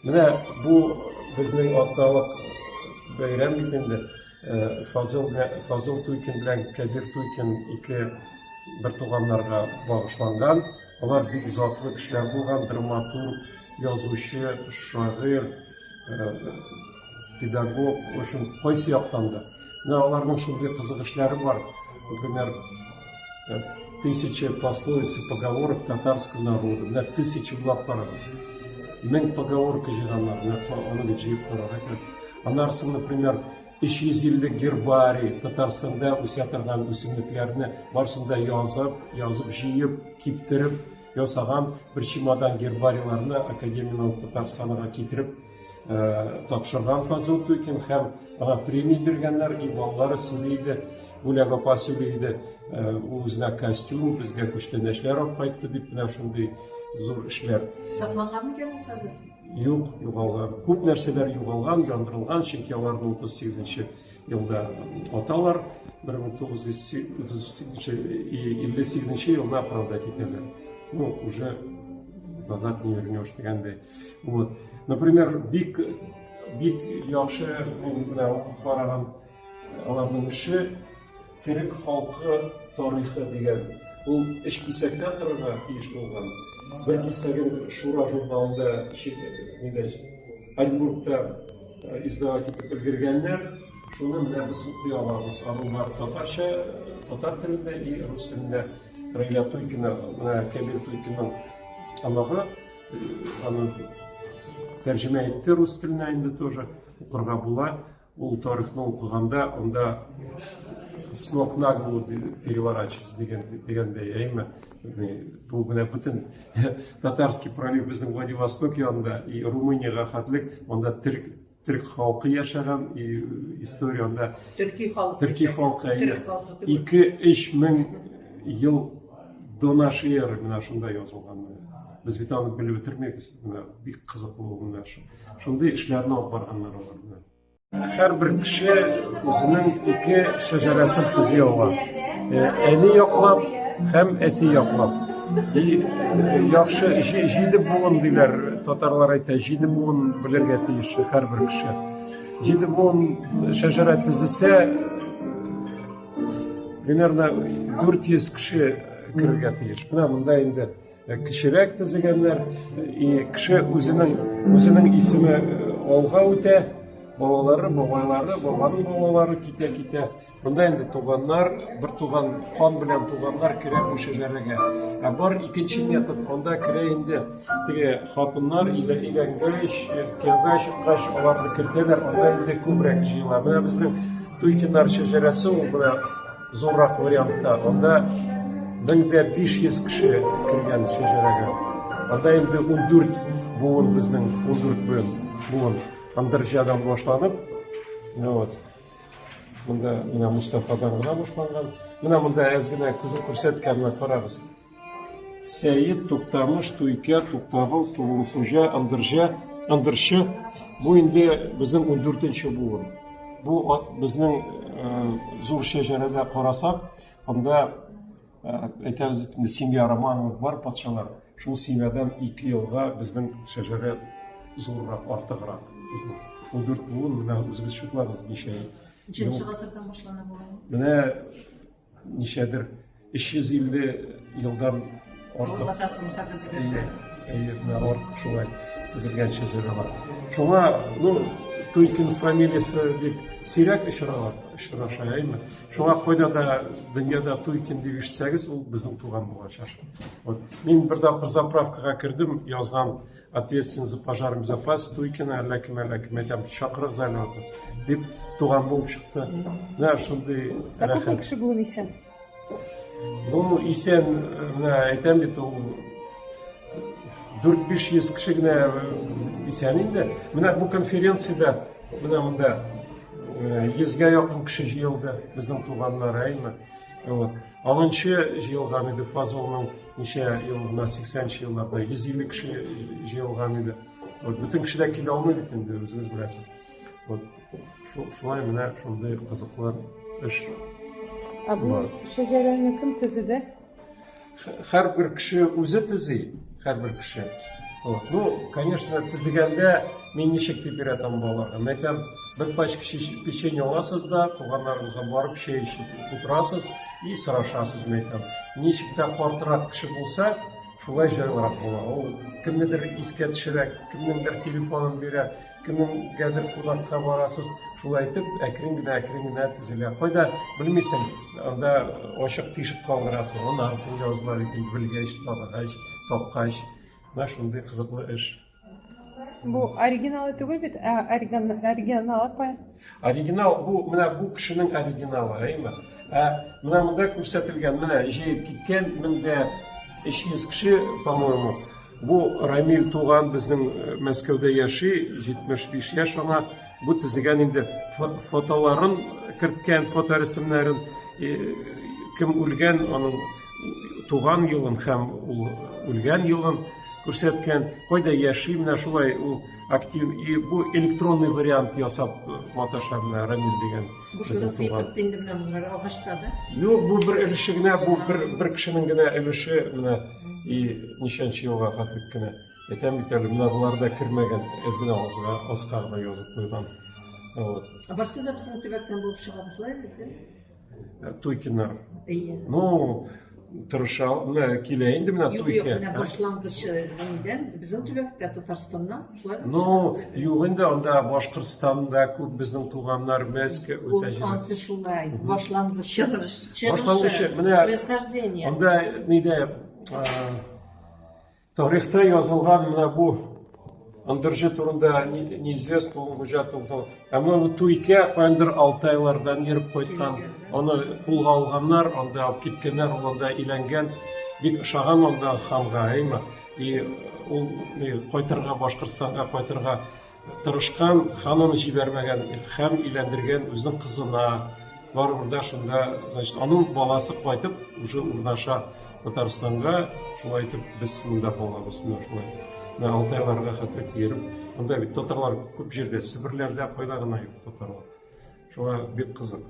Менә бу безнең атналык бәйрәм бит инде. Фазыл Туйкин белән Кәбир Туйкин ике бертуганнарга багышланган. Алар бик затлы кешеләр булган, драматург, язучы, шагыйрь, педагог, в общем, кайсы яктан да. Менә аларның шундый кызык эшләре бар. Например, 1000 пословиц и поговорок татарского народа. Менә 1000 булып карагыз. 1000 поговорка җыйганнар, аны бит җыеп карарга. Аннарсын, например, 350 гербарий Татарстанда үсә торган үсемлекләрне барсында язып, җыеп, киптереп, ясаган бер чемодан гербарийларны Академия Татарстанга китереп тапшырган Фазыл Туйкин һәм аңа премия биргәннәр, и балалары сөйләде, Бүләк апа сөйләде, үзенә костюм, безгә күчтәнәчләр алып кайтты дип, менә шундый зур эшләр. Сакланган микән ул хәзер? Юк, югалган. Күп нәрсәләр югалган, яндырылган, чөнки аларны 38 елда аталар, 1958 елда правда китәләр. Ну, уже назад не вернешь дигәндәй. Вот. Например, бик яхшы менә укып караган аларның эше Төрек халкы тарихы дигән. Ул эш кисәктән торырга тиеш булган. Бер кисәген Шура журналында Оренбургта издавать итеп өлгергәннәр. Шуны менә без укый алабыз. Алар татарча, татар телендә и рус телендә. Райля Туйкина, Кәбир Туйкинның анагы, аны тәрҗемә итте рус теленә инде тоже. Укырга була. Ул тарихны укыганда, анда с ног на голову переворачивается дигәндәй әйме. Бу менә бөтен татарский пролив безнең Владивосток янында и Румыниягә хәтлек, анда төрек халкы яшәгән, и история анда төрки халкы 2-3 мең ел до нашей эры менә шунда язылган. Без бит аны белеп бетермәйбез. Менә бик кызыклы булган шу. Шундый эшләрне алып барганнар алар. Һәрбер кеше үзенең ике шәҗәрәсен төзи ала. Әни яклап һәм әти яклап. Яхшы җиде буын диләр, татарлар әйтә, җиде буын белергә тиеш һәрбер кеше. Җиде буын шәҗәрә төзесә, примерно 400 кеше керергә тиеш. Менә монда инде кешерәк төзегәннәр, кеше үзенең исеме алга үтә. Балалары, бабайлары, бабаның балалары китә. Монда инде туганнар, бер туган кан белән туганнар керә бу шәҗәрәгә. Бар икенче метод, анда керә инде теге хатыннар өйләнгәч, кияүгә чыккач аларны кертәләр, анда инде күбрәк җыела. Менә безнең Туйкиннар шәҗәрәсе ул менә зуррак вариантта. Анда 1500 кеше кергән шәҗәрәгә. Анда инде 14 буын безнең 14 буын. Андырҗадан башланып, монда менә Мустафадан гына башланган. Менә монда әзгенә күрсәткәнне карагыз. Сәйит, Туктамыш, Туйка, Туктагыл, Тулухуҗа, Андырчы. Бу инде безнең 14нче буын. Бу безнең зур шәҗәрәдә карасак, анда әйтәбез инде семья Романовых бар патшалар. Шул семьядан 2 елга безнең шәҗәрә зуррак, артыграк. 14 буын, менә үзегез шутларыгыз ничә. Ничәнче гасырдан башлана бу? Менә ничәдер 350 елдан Аңлатасың хәзер бирде. Менә шулай төзелгән шәҗәрә бар. Шуңа, Туйкин фамилиясе бик сирәк очраша, әйме. Шуңа кайда да дөньяда Туйкин дип ишетсәгез, ул безнең туган булачак. Мин бер тапкыр заправкага кирдем, язган ответственный за пожарный безопасность Туйкина, ләким әйтәм, чакырык зайлады дип туган булып чыкты. Менә шундый рәхәт. Күпме кеше булган исән? Исән, менә әйтәм бит, ул 400-500 кеше генә исән инде. Менә бу конференциядә, менә монда 100-га якын кеше җыелды, безнең туганнар, әйме. Алынчы җыелган иде Фазылның ничә елына 80нче елларда 150 кеше җыелган иде. Бөтен кеше дә килә алмый бит инде, үзегез беләсез. Шулай менә шундый кызыклы эш. Бу шәҗәрәне кем төзеде? Һәрбер кеше үзе төзи, һәрбер кеше. Вот. Ну, конечно, тізігенде мен нешек деп беретім балаларға. Мен айтам, бір пачка печенье аласыз да, туғандарыңызға барып шай ішіп отырасыз и сұрашасыз. Мен айтам, нешек те қартырақ кіші болса, шулай жайлырақ бола. Ол кімдер иске түсірек, кімдер телефонын бере, кімдер қонаққа барасыз, шулай айтып, әкірін тізіле. Қойда білмейсің, онда ошық тишіп қалдырасың, оны арсың жазылар екен, білгеш, топқаш. Наш ондай қызықлы іш. Бұл оригиналы түгіл бет, оригиналы қой? Оригинал, бұл кішінің оригиналы, әйме? Мына мұнда көрсетілген, мына жайып кеткен, мында 300 кіші, по-моему, бұл Рамиль туған біздің Мәскеуде яши, 75 яш, ана бұл тізіген енді фотоларын, кірткен фоторесімлерін, кім өлген, оның туған елін, һәм өлген елін көрсеткен, қойда яши, мына шулай актив, и бұл электронный вариант ясап маташа, мына Рамиль деген. Бұл шуға сыйпыпты енді мына мұнлар ағаштады? Yok, бұл бір іліші гіне, бұл бір кішінің гіне іліші, мына, и нешенші елға қатып гіне. Етем бітерлі, мына бұларда кірмеген, әзгіне осқағына езіп қойған. Барсы да біздің түбәктен болып шығады, шылай біткен? Туйкинар. Иә. Ну, тұрышал, мына келейінді мына туйке. Yok, мына башлангышы өңден, біздің түбәкте Татарстаннан, шылай біткен? Ну, юғында, онда Башқұртстанда көп біздің туғанлар мәзгі өте жері. Онсы шулай, башлангышы, мына, происхождение. онда, нейде, тарихта yazılған мына бұл андыржы турында неизвестно бұл жатылды. Әмі туйке қойындыр 6 айлардан еріп қойтқан. Оны құлға алғандар, онда алып кеткенler, онда иленген, бек шаған онда ханға, әйме. И ол қойтырға, Башқұртстанға қойтырға тырышқан, ханын жібермеген, һәм илендірген өзінің қызына. Бар burada шында, значит, оның баласы қойтып, уже урнаша Татарстанға, шулай айтып, біз мұнда болғабыз, шулай. Алтайларға қатып еріп, мұнда бет татарлар көп жерде, Сібірлерде қойдағына ек татарлар. Шуға бек қызық.